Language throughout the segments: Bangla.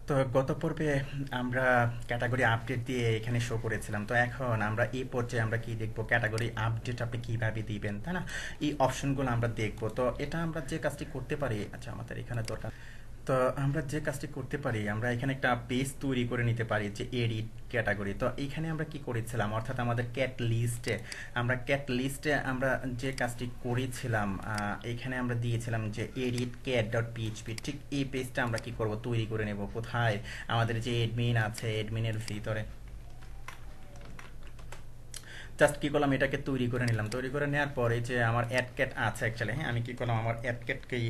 তো গত পর্বে আমরা ক্যাটাগরি আপডেট দিয়ে এখানে শো করেছিলাম। তো এখন আমরা এই পর্যায়ে আমরা কি দেখবো, ক্যাটাগরি আপডেট আপনি কিভাবে দিবেন, তাই না? এই অপশনগুলো আমরা দেখবো। তো এটা আমরা যে কাজটি করতে পারি, আচ্ছা আমাদের এখানে দরকার। তো আমরা যে কাজটি করতে পারি, আমরা এখানে একটা পেজ তৈরি করে নিতে পারি, যে এডিট ক্যাটাগরি। তো এখানে আমরা কি করেছিলাম, অর্থাৎ আমাদের ক্যাট লিস্টে আমরা যে কাজটি করেছিলাম, এখানে আমরা দিয়েছিলাম যে এডিট ক্যাট ডট পিএইচপি। ঠিক এই পেজটা আমরা কি করব, তৈরি করে নেব কোথায়, আমাদের যে এডমিন আছে এডমিনের ভিতরে। জাস্ট কি করলাম, এটাকে তৈরি করে নিলাম। তৈরি করে নেওয়ার পরে যে আমার অ্যাড ক্যাট আছে অ্যাকচুয়ালি, হ্যাঁ, আমি কি করলাম, আমার অ্যাড ক্যাটকেই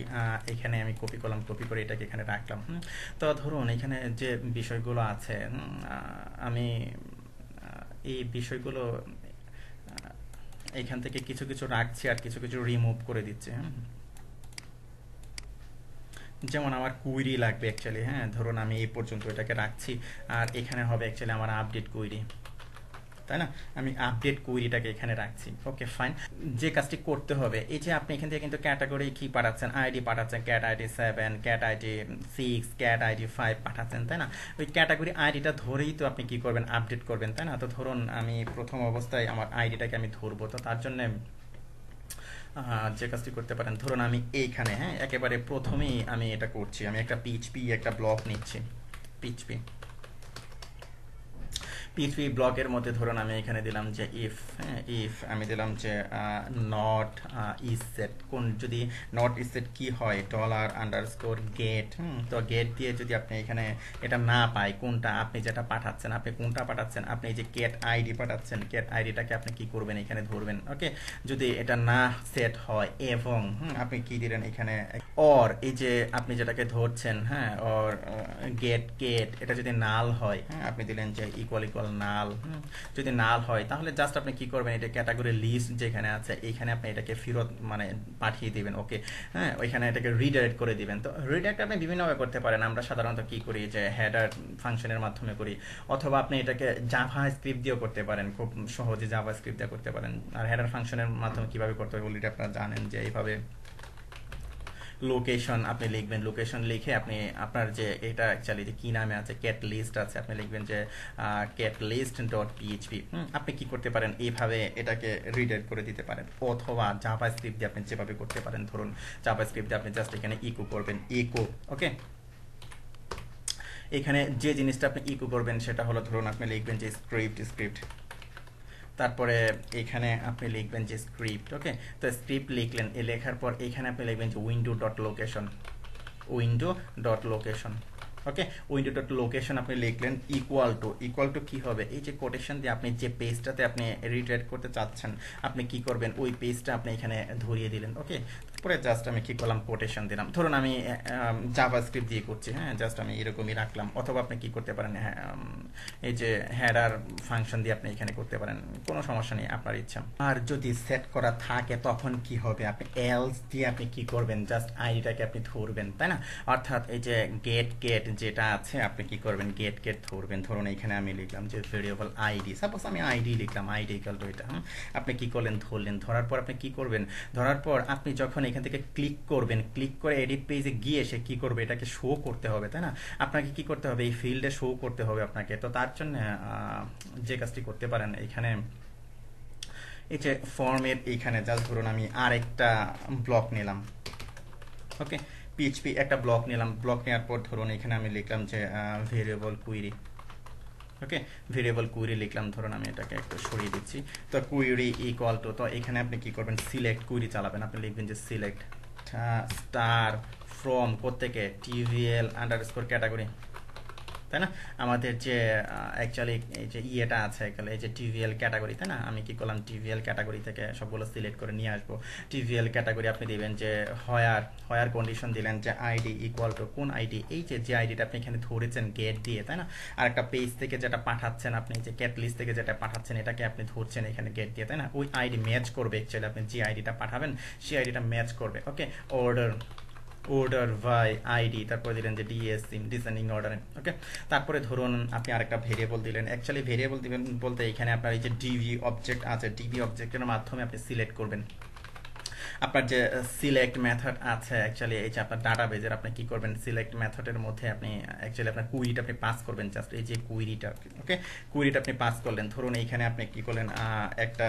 এখানে আমি কপি করলাম, কপি করে এটাকে এখানে রাখলাম। তো ধরুন এখানে যে বিষয়গুলো আছে, আমি এই বিষয়গুলো এখান থেকে কিছু কিছু রাখছি আর কিছু কিছু রিমুভ করে দিচ্ছি। যেমন আমার কুইরি লাগবে অ্যাকচুয়ালি, হ্যাঁ, ধরুন আমি এই পর্যন্ত এটাকে রাখছি। আর এখানে হবে অ্যাকচুয়ালি আমার আপডেট কুইরি, তাই না? আমি আপডেট কুইরিটাকে এখানে রাখছি। Okay fine. যে কাজটি করতে হবে, এই যে আপনি এখান থেকে কিন্তু ক্যাটাগরি কি পাঠাচ্ছেন, আইডি পাঠাচ্ছেন, cat ID 7, cat ID 6, cat ID 5 পাঠাচ্ছেন, তাই না? ওই ক্যাটাগরি আইডিটা ধরেই তো আপনি কি করবেন, আপডেট করবেন, তাই না? তো ধরুন আমি প্রথম অবস্থায় আমার আইডিটাকে আমি ধরবো। তো তার জন্য যে কাজটি করতে পারেন, ধরুন আমি এইখানে, হ্যাঁ, একেবারে প্রথমেই আমি এটা করছি, আমি একটা পিএইচপি একটা ব্লক নিচ্ছি। পিএইচপি পিএইচপি ব্লকের মধ্যে ধরুন আমি এখানে দিলাম যে ইফ, হ্যাঁ, ইফ আমি দিলাম যে নট ইজ সেট, কোন যদি নট ইজ সেট কি হয়, ডলার আন্ডারস্কোর গেট। তো গেট দিয়ে যদি আপনি এখানে এটা না পাই, কোনটা আপনি যেটা পাঠাচ্ছেন, আপনি কোনটা পাঠাচ্ছেন, আপনি এই যে ক্যাট আইডি পাঠাচ্ছেন, ক্যাট আইডিটাকে আপনি কি করবেন, এখানে ধরবেন। ওকে, যদি এটা না সেট হয় এবং আপনি কি দিলেন এখানে, অর এই যে আপনি যেটাকে ধরছেন, হ্যাঁ, অর গেট গেট এটা যদি নাল হয়, হ্যাঁ, আপনি দিলেন যে ইকুয়াল ইকুয়াল নাল। যদি নাল হয় তাহলে জাস্ট আপনি কি করবেন, এটা ক্যাটাগরি লিস্ট যেখানে আছে এইখানে আপনি এটাকে ফেরত মানে পাঠিয়ে দিবেন। ওকে, হ্যাঁ, ওইখানে এটাকে রিডাইরেক্ট করে দিবেন। তো রিডাইরেক্ট আপনি বিভিন্নভাবে করতে পারেন। আমরা সাধারণত কি করি, যে হেডার ফাংশনের মাধ্যমে করি, অথবা আপনি এটাকে জাভা স্ক্রিপ্ট দিয়েও করতে পারেন, খুব সহজে জাভা স্ক্রিপ্ট দিয়ে করতে পারেন। আর হেডার ফাংশনের মাধ্যমে কিভাবে করতে হবে অলরেডি আপনারা জানেন, যে এইভাবে লোকেশন আপনি লিখবেন, লোকেশন লিখে আপনি আপনার যে এটা অ্যাকচুয়ালি যে কি নামে আছে, ক্যাট লিস্ট আছে, আপনি লিখবেন যে ক্যাট লিস্ট ডট পিএইচপি। আপনি কি করতে পারেন, এইভাবে এটাকে রিডাইরেক্ট করে দিতে পারেন, অথবা জাভা স্ক্রিপ্ট দিয়ে আপনি যেভাবে করতে পারেন, ধরুন জাভা স্ক্রিপ্ট দিয়ে আপনি জাস্ট এখানে ইকো করবেন, ইকো। ওকে, এখানে যে জিনিসটা আপনি ইকো করবেন সেটা হলো, ধরুন আপনি লিখবেন যে স্ক্রিপ্ট স্ক্রিপ্ট, তারপরে এখানে আপনি লিখবেন যে স্ক্রিপ্ট। ওকে, তো স্ক্রিপ্ট লিখলেন, এ লেখার পর এখানে আপনি লিখবেন যে window dot location, window dot location. Okay, window dot location আপনি লিখলেন, ইকুয়াল টু কি হবে, এই যে কোটেশন দিয়ে আপনি যে পেজটাতে আপনি রিডাইরেক্ট করতে চাচ্ছেন, আপনি কি করবেন, ওই পেজটা আপনি এখানে ধরিয়ে দিলেন। ওকে, তারপরে জাস্ট আমি কি করলাম, কোটেশন দিলাম। ধরুন আমি জাভা স্ক্রিপ্ট দিয়ে করছি, হ্যাঁ, জাস্ট আমি এরকমই রাখলাম। অথবা আপনি কি করতে পারেন, হ্যাঁ, এই যে হেডার ফাংশন দিয়ে আপনি এখানে করতে পারেন, কোনো সমস্যা নেই, আপনার ইচ্ছা। আর যদি সেট করা থাকে তখন কি হবে, আপনি এলস দিয়ে আপনি কি করবেন, জাস্ট আইডিটাকে আপনি ধরবেন, তাই না? অর্থাৎ এই যে গেট গেট যেটা আছে, আপনি কি করবেন, গেট গেট ধরবেন। ধরুন এখানে আমি লিখলাম যে ভেরিয়েবল আইডি, সাপোজ আমি আইডি লিখলাম, আইডি ইকুয়াল টু এটা। আপনি কি করলেন, ধরলেন, ধরার পর আপনি কি করবেন, ধরার পর আপনি যখন এখান থেকে ক্লিক করবেন, ক্লিক করে এডিট পেজে গিয়ে সে কি করবে, এটাকে শো করতে হবে, তাই না? আপনাকে কি করতে হবে, এই ফিল্ডে শো করতে হবে আপনাকে। তো তার জন্য যে কাজটি করতে পারেন, এখানে এই যে ফর্মের এইখানে জাস্ট ধরুন আমি আরেকটা ব্লক নিলাম। ওকে, পিএইচপি একটা ব্লক নিলাম, ব্লক নেওয়ার পর ধরুন এখানে আমি লিখলাম যে ভেরিয়েবল কুইরি। ওকে, ভেরিয়েবল কুইরি লিখলাম, ধরুন আমি এটাকে একটু সরিয়ে দিচ্ছি। তো কুইরি ইকুয়াল টু, তো এখানে আপনি কি করবেন, সিলেক্ট কুইরি চালাবেন, আপনি লিখবেন যে সিলেক্ট স্টার ফ্রম কোত্থেকে, টিভিএল আন্ডারস্কোর ক্যাটাগরি, তাই না? আমাদের যে অ্যাকচুয়ালি এই যে ইয়েটা আছে এখানে, এই যে টিভিএল ক্যাটাগরি, তাই না? আমি কি করলাম, টিভিএল ক্যাটাগরি থেকে সবগুলো সিলেক্ট করে নিয়ে আসবো। টিভিএল ক্যাটাগরি আপনি দিবেন যে হয়ার কন্ডিশন দিলেন যে আইডি ইকুয়াল টু কোন আইডি, এই যে আইডিটা আপনি এখানে ধরেছেন গেট দিয়ে, তাই না? আর একটা পেজ থেকে যেটা পাঠাচ্ছেন, আপনি যে ক্যাট লিস্ট থেকে যেটা পাঠাচ্ছেন এটাকে আপনি ধরছেন এখানে গেট দিয়ে, তাই না? ওই আইডি ম্যাচ করবে অ্যাকচুয়ালি, আপনি যে আইডিটা পাঠাবেন সেই আইডিটা ম্যাচ করবে। ওকে, অর্ডার বাই আইডি, তারপরে দিলেন যে ডিএসসি ডিসেন্ডিং অর্ডারে। ওকে, তারপরে ধরুন আপনি আরেকটা ভেরিয়েবল দিলেন, অ্যাকচুয়ালি ভেরিয়েবল দিবেন বলতে এখানে আপনার এই যে ডিভি অবজেক্ট আছে, ডিভি অবজেক্টের মাধ্যমে আপনি সিলেক্ট করবেন। আপনার যে সিলেক্ট মেথড আছে অ্যাকচুয়ালি এই যে আপনার ডাটাবেজের আপনি কি করবেন সিলেক্ট মেথডের মধ্যে আপনি অ্যাকচুয়ালি আপনার কুইরিটা আপনি পাস করবেন জাস্ট এই যে কুইরিটা ওকে কুইরিটা আপনি পাস করলেন ধরুন এইখানে আপনি কি করলেন একটা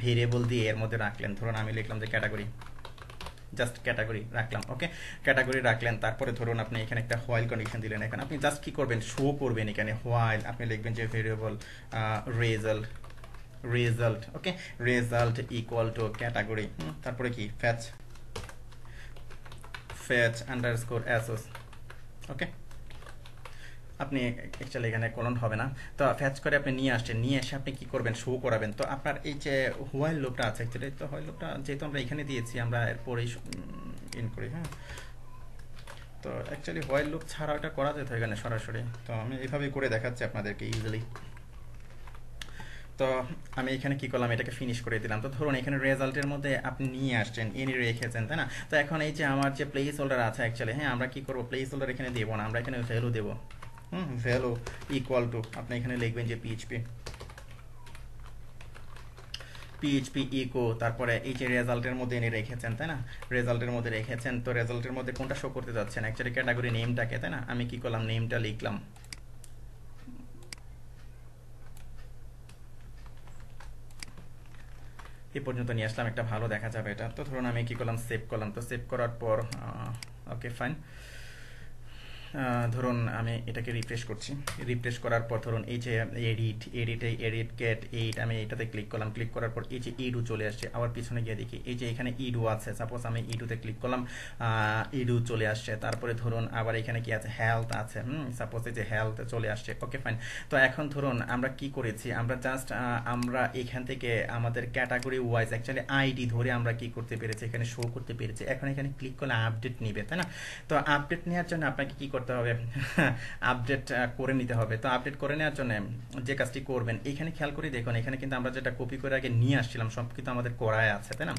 ভেরিয়েবল দিয়ে এর মধ্যে রাখলেন ধরুন আমি লিখলাম যে ক্যাটাগরি জাস্ট ক্যাটাগরি রাখলাম ওকে ক্যাটাগরি রাখলেন তারপরে ধরুন আপনি এখানে একটা হোয়াইল কন্ডিশন দিলেন এখানে আপনি জাস্ট কি করবেন শো করবেন এখানে হোয়াইল আপনি লিখবেন যে variable result okay result equal to category তারপরে কি fetch আন্ডারস্কোর অ্যাসোস ওকে আপনি অ্যাকচুয়ালি এখানে কোলন হবে না তো ফ্যাচ করে আপনি নিয়ে আসছেন নিয়ে এসে আপনি কি করবেন শো করাবেন তো আপনার এই যে হোয়াইল লুপটা আছে অ্যাকচুয়ালি তো হোয়াইল লুপটা যেহেতু আমরা এখানে দিয়েছি আমরা এরপরেই ইন করি হ্যাঁ তো অ্যাকচুয়ালি হোয়াইল লুপ ছাড়া ওটা করা যেত এখানে সরাসরি তো আমি এইভাবেই করে দেখাচ্ছি আপনাদেরকে ইজিলি তো আমি এখানে কি করলাম এটাকে ফিনিশ করে দিলাম তো ধরুন এখানে রেজাল্টের মধ্যে আপনি নিয়ে আসছেন এনে রেখেছেন তাই না তো এখন এই যে আমার যে প্লেস হোল্ডার আছে অ্যাকচুয়ালি হ্যাঁ আমরা কি করবো প্লেস হোল্ডার এখানে দেবো না আমরা এখানে ভ্যালু দেবো ভ্যালু ইকুয়াল টু আপনি এখানে লিখবেন যে পিএইচপি ইকো তারপরে এই যে রেজাল্টের মধ্যে এনে রেখেছেন তাই না রেজাল্টের মধ্যে রেখেছেন তো রেজাল্টের মধ্যে কোনটা শো করতে যাচ্ছেন অ্যাকচুয়ালি ক্যাটাগরি নেমটাকে তাই না আমি কি করলাম নেমটা লিখলাম এই পর্যন্ত নিয়ে আসলাম একটা ভালো দেখা যাবে এটা তো ধরুন আমি কি করলাম সেভ করলাম তো সেভ করার পর ওকে ফাইন ধরুন আমি এটাকে রিফ্রেশ করছি রিফ্রেশ করার পর ধরুন এই যে এডিট গেট 8 আমি এটাতে ক্লিক করলাম ক্লিক করার পর এই যে ইডু চলে আসছে আবার পিছনে গিয়ে দেখি এই যে এখানে ইডু আছে সাপোজ আমি ইডুতে ক্লিক করলাম ইডু চলে আসছে তারপরে ধরুন আবার এখানে কি আছে হেলথ আছে সাপোজ এই যে হেলথ চলে আসছে ওকে ফাইন তো এখন ধরুন আমরা কি করেছি আমরা জাস্ট আমরা এখান থেকে আমাদের ক্যাটাগরি ওয়াইজ অ্যাকচুয়ালি আইডি ধরে আমরা কি করতে পেরেছি এখানে শো করতে পেরেছি এখন এখানে ক্লিক করলে আপডেট নিবে তাই না তো আপডেট নেওয়ার জন্য আপনাকে কি করতে হবে আপডেট করে নিতে হবে তো আপডেট করে নেওয়ার জন্য যে কাজটি করবেন এখানে খেয়াল করে দেখুন এখানে কিন্তু আমরা যেটা কপি করে আগে নিয়ে আসছিলাম সব কিন্তু আমাদের করায় আছে তাই না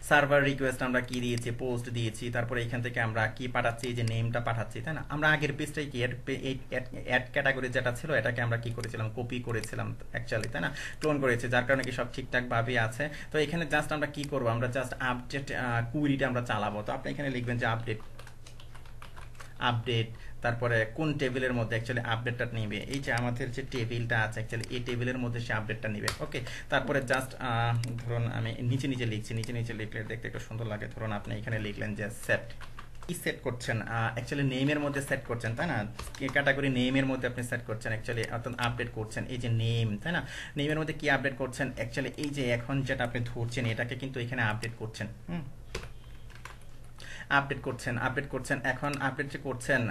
সার্ভার রিকোয়েস্ট আমরা কি দিয়েছি পোস্ট দিয়েছি তারপরে এখান থেকে আমরা কি পাঠাচ্ছি যে নেমটা পাঠাচ্ছি তাই না আমরা আগের পেজটাই কি অ্যাড ক্যাটাগরি যেটা ছিল এটাকে আমরা কি করেছিলাম কপি করেছিলাম অ্যাকচুয়ালি তাই না ক্লোন করেছি যার কারণে কি সব ঠিকঠাক ভাবে আছে তো এখানে জাস্ট আমরা কি করব আমরা জাস্ট আপডেট কুইরিটা আমরা চালাবো তো আপনি এখানে লিখবেন যে আপডেট তারপরে কোন টেবিলের মধ্যে অ্যাকচুয়ালি আপডেটটা নেবে এই যে আমাদের যে টেবিলটা আছে অ্যাকচুয়ালি এই টেবিলের মধ্যে সে আপডেটটা নেবে ওকে তারপরে জাস্ট ধরুন আমি নিচে লিখছি নিচে লিখলে দেখতে একটু সুন্দর লাগে ধরুন আপনি এখানে লিখলেন যে সেট কি সেট করছেন অ্যাকচুয়ালি নেমের মধ্যে সেট করছেন তাই না ক্যাটাগরি নেমের মধ্যে আপনি সেট করছেন অ্যাকচুয়ালি অর্থাৎ আপডেট করছেন এই যে নেম তাই না নেমের মধ্যে কি আপডেট করছেন অ্যাকচুয়ালি এই যে এখন যেটা আপনি ধরছেন এটাকে কিন্তু এখানে আপডেট করছেন আপডেট করছেন এখন আপডেট যে করছেন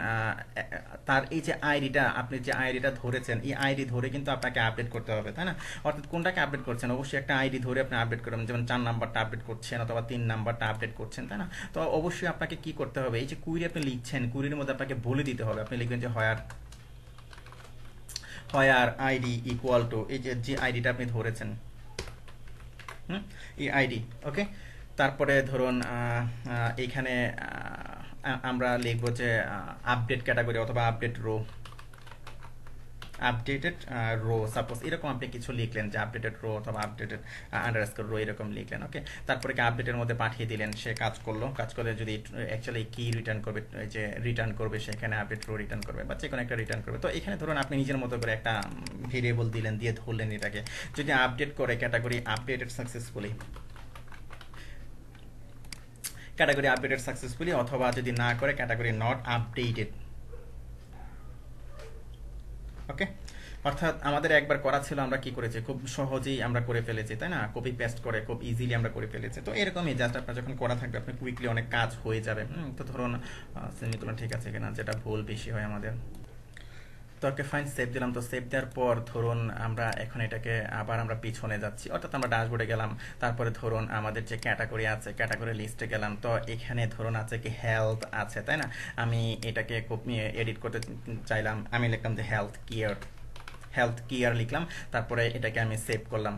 তার এই যে আইডিটা আপনি যে আইডিটা ধরেছেন এই আইডি ধরে কিন্তু আপনাকে আপডেট করতে হবে তাই না অর্থাৎ কোনটাকে আপডেট করছেন অবশ্যই একটা আইডি ধরে আপনি আপডেট করবেন যেমন 4 নাম্বারটা আপডেট করছেন অথবা 3 নাম্বারটা আপডেট করছেন তাই না তো অবশ্যই আপনাকে কি করতে হবে এই যে কুইরি আপনি লিখছেন কুইরির মধ্যে আপনাকে বলে দিতে হবে আপনি লিখবেন যে হোয়ার আইডি ইকুয়াল টু এই যে আইডিটা আপনি ধরেছেন এই আইডি ওকে তারপরে ধরুন এইখানে আমরা লিখব যে আপডেট ক্যাটাগরি অথবা আপডেটেড রো সাপোজ এরকম আপনি কিছু লিখলেন যে আপডেটেড রো অথবা আপডেটেড আন্ডারস্কোর রো এরকম লিখলেন ওকে তারপরে কি আপডেটের মধ্যে পাঠিয়ে দিলেন সে কাজ করলে যদি অ্যাকচুয়ালি কি রিটার্ন করবে যে রিটার্ন করবে সেখানে আপডেট রো রিটার্ন করবে বা যে কোনো একটা রিটার্ন করবে তো এখানে ধরুন আপনি নিজের মতো করে একটা ভেরিয়েবল দিলেন দিয়ে ধরলেন এটাকে যদি আপডেট করে ক্যাটাগরি আপডেটেড সাকসেসফুলি অথবা যদি না করে ক্যাটাগরি নট আপডেটেড ওকে অর্থাৎ আমাদের একবার করা ছিল আমরা কি করেছি খুব সহজেই আমরা করে ফেলেছি তাই না কপি পেস্ট করে খুব ইজিলি আমরা করে ফেলেছি তো এরকমই জাস্ট আপনার যখন করা থাকবে আপনি কুইকলি অনেক কাজ হয়ে যাবে তো ধরুন সেমিকোলন ঠিক আছে কিনা যেটা ভুল বেশি হয় আমাদের তো ওকে ফাইন সেভ দিলাম তো সেভ দেওয়ার পর ধরুন আমরা এখন এটাকে আবার আমরা পিছনে যাচ্ছি অর্থাৎ আমরা ড্যাশবোর্ডে গেলাম তারপরে ধরুন আমাদের যে ক্যাটাগরি আছে ক্যাটাগরি লিস্টে গেলাম তো এখানে ধরুন আছে কি হেলথ আছে তাই না আমি এটাকে এডিট করতে চাইলাম আমি লিখলাম যে হেলথ কেয়ার লিখলাম তারপরে এটাকে আমি সেভ করলাম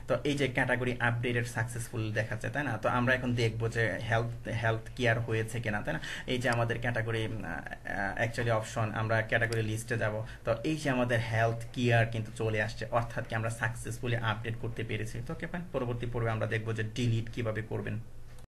তো এই যে ক্যাটাগরি আপডেটেড সাকসেসফুল দেখাচ্ছে তাই না তো আমরা এখন দেখবো যে হেলথ কেয়ার হয়েছে কিনা তাই না এই যে আমাদের ক্যাটাগরি অ্যাকচুয়ালি অপশন আমরা ক্যাটাগরি লিস্টে যাব তো এই যে আমাদের হেলথ কেয়ার কিন্তু চলে আসছে অর্থাৎ কি আমরা সাকসেসফুলি আপডেট করতে পেরেছি তো ওকে ফাইন পরবর্তী পর্বে আমরা দেখবো যে ডিলিট কিভাবে করবেন